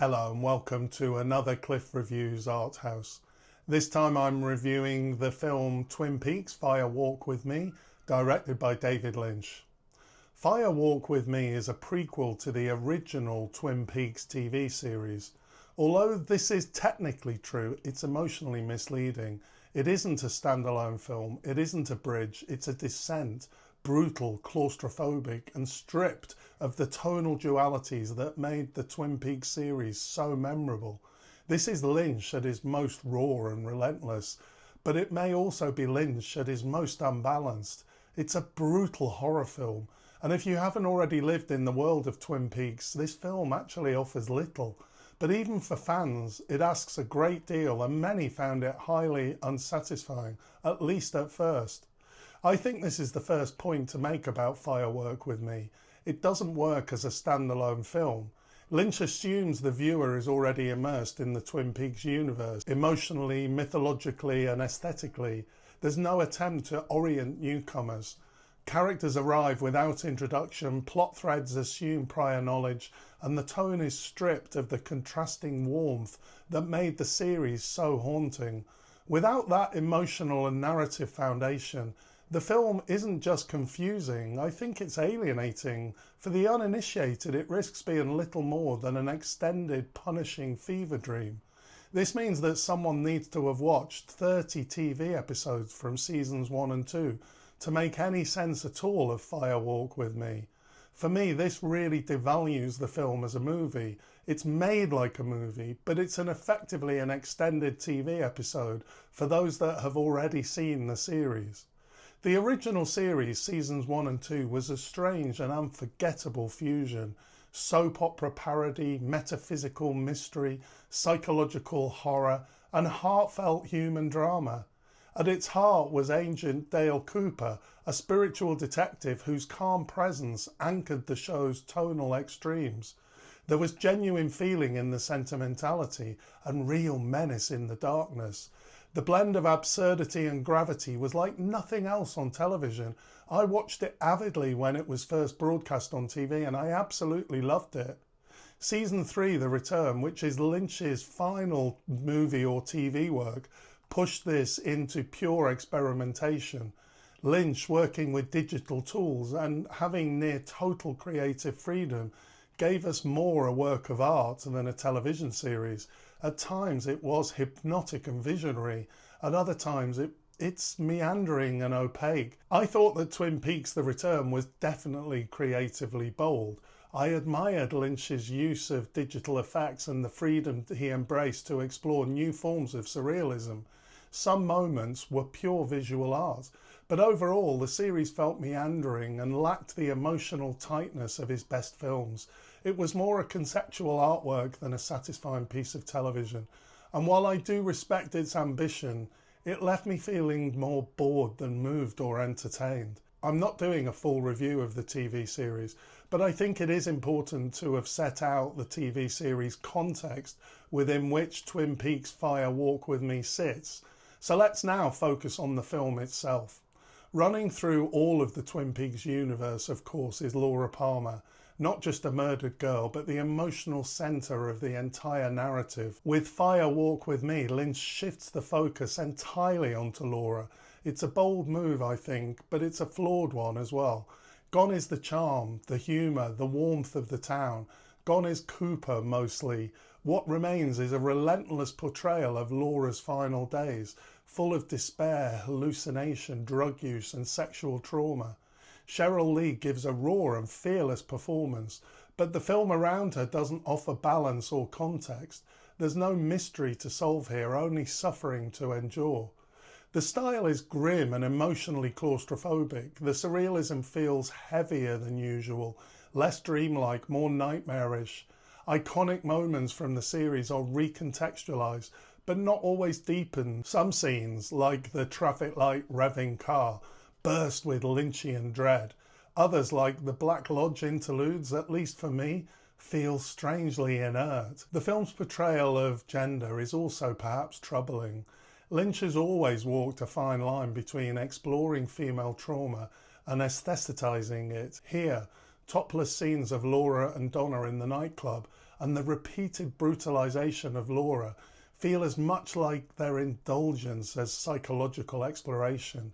Hello and welcome to another Cliff Reviews Art House. This time I'm reviewing the film Twin Peaks Fire Walk With Me, directed by David Lynch. Fire Walk With Me is a prequel to the original Twin Peaks TV series. Although this is technically true, it's emotionally misleading. It isn't a standalone film, it isn't a bridge, it's a descent, brutal, claustrophobic and stripped of the tonal dualities that made the Twin Peaks series so memorable. This is Lynch at his most raw and relentless, but it may also be Lynch at his most unbalanced. It's a brutal horror film, and if you haven't already lived in the world of Twin Peaks, this film actually offers little. But even for fans, it asks a great deal, and many found it highly unsatisfying, at least at first. I think this is the first point to make about Fire Walk With Me. It doesn't work as a standalone film. Lynch assumes the viewer is already immersed in the Twin Peaks universe, emotionally, mythologically and aesthetically. There's no attempt to orient newcomers. Characters arrive without introduction, plot threads assume prior knowledge, and the tone is stripped of the contrasting warmth that made the series so haunting. Without that emotional and narrative foundation, the film isn't just confusing, I think it's alienating. For the uninitiated, it risks being little more than an extended, punishing fever dream. This means that someone needs to have watched 30 TV episodes from seasons 1 and 2 to make any sense at all of Fire Walk With Me. For me, this really devalues the film as a movie. It's made like a movie, but it's effectively an extended TV episode for those that have already seen the series. The original series, seasons 1 and 2, was a strange and unforgettable fusion. Soap opera parody, metaphysical mystery, psychological horror, and heartfelt human drama. At its heart was Agent Dale Cooper, a spiritual detective whose calm presence anchored the show's tonal extremes. There was genuine feeling in the sentimentality and real menace in the darkness. The blend of absurdity and gravity was like nothing else on television. I watched it avidly when it was first broadcast on TV and I absolutely loved it. Season 3, The Return, which is Lynch's final movie or TV work, pushed this into pure experimentation. Lynch, working with digital tools and having near total creative freedom, gave us more a work of art than a television series. At times it was hypnotic and visionary, at other times it's meandering and opaque. I thought that Twin Peaks The Return was definitely creatively bold. I admired Lynch's use of digital effects and the freedom he embraced to explore new forms of surrealism. Some moments were pure visual art, but overall the series felt meandering and lacked the emotional tightness of his best films. It was more a conceptual artwork than a satisfying piece of television, and while I do respect its ambition, it left me feeling more bored than moved or entertained. I'm not doing a full review of the TV series, but I think it is important to have set out the TV series context within which Twin Peaks Fire Walk With Me sits. So let's now focus on the film itself. Running through all of the Twin Peaks universe, of course, is Laura Palmer. Not just a murdered girl, but the emotional centre of the entire narrative. With Fire Walk With Me, Lynch shifts the focus entirely onto Laura. It's a bold move, I think, but it's a flawed one as well. Gone is the charm, the humour, the warmth of the town. Gone is Cooper, mostly. What remains is a relentless portrayal of Laura's final days, full of despair, hallucination, drug use and sexual trauma. Cheryl Lee gives a raw and fearless performance, but the film around her doesn't offer balance or context. There's no mystery to solve here, only suffering to endure. The style is grim and emotionally claustrophobic. The surrealism feels heavier than usual, less dreamlike, more nightmarish. Iconic moments from the series are recontextualised, but not always deepened. Some scenes, like the traffic light revving car, burst with Lynchian dread. Others, like the Black Lodge interludes, at least for me, feel strangely inert. The film's portrayal of gender is also perhaps troubling. Lynch has always walked a fine line between exploring female trauma and aestheticizing it. Here, topless scenes of Laura and Donna in the nightclub and the repeated brutalisation of Laura feel as much like their indulgence as psychological exploration.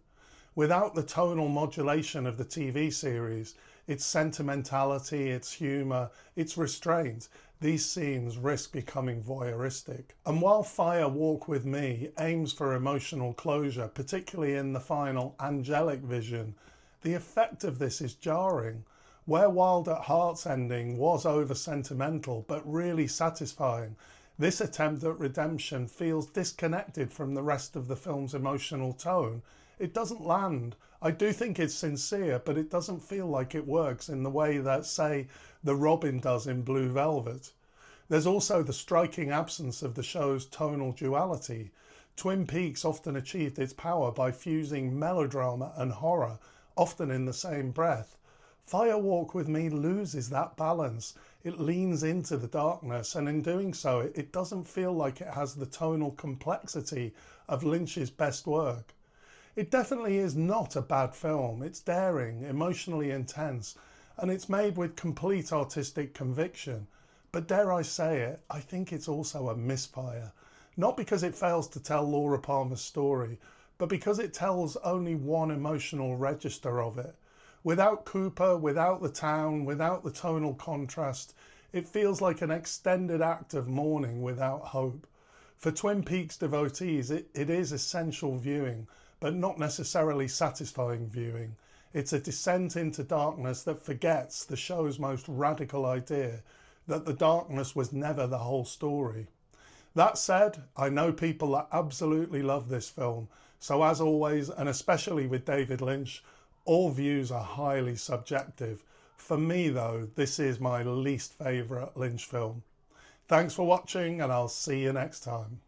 Without the tonal modulation of the TV series, its sentimentality, its humour, its restraint, these scenes risk becoming voyeuristic. And while Fire Walk With Me aims for emotional closure, particularly in the final angelic vision, the effect of this is jarring. Where Wild at Heart's ending was over-sentimental but really satisfying, this attempt at redemption feels disconnected from the rest of the film's emotional tone. It doesn't land. I do think it's sincere, but it doesn't feel like it works in the way that, say, the Robin does in Blue Velvet. There's also the striking absence of the show's tonal duality. Twin Peaks often achieved its power by fusing melodrama and horror, often in the same breath. Fire Walk With Me loses that balance. It leans into the darkness, and in doing so, it doesn't feel like it has the tonal complexity of Lynch's best work. It definitely is not a bad film. It's daring, emotionally intense, and it's made with complete artistic conviction. But dare I say it, I think it's also a misfire. Not because it fails to tell Laura Palmer's story, but because it tells only one emotional register of it. Without Cooper, without the town, without the tonal contrast, it feels like an extended act of mourning without hope. For Twin Peaks devotees, it is essential viewing, but not necessarily satisfying viewing. It's a descent into darkness that forgets the show's most radical idea, that the darkness was never the whole story. That said, I know people that absolutely love this film, so as always, and especially with David Lynch, all views are highly subjective. For me though, this is my least favourite Lynch film. Thanks for watching, and I'll see you next time.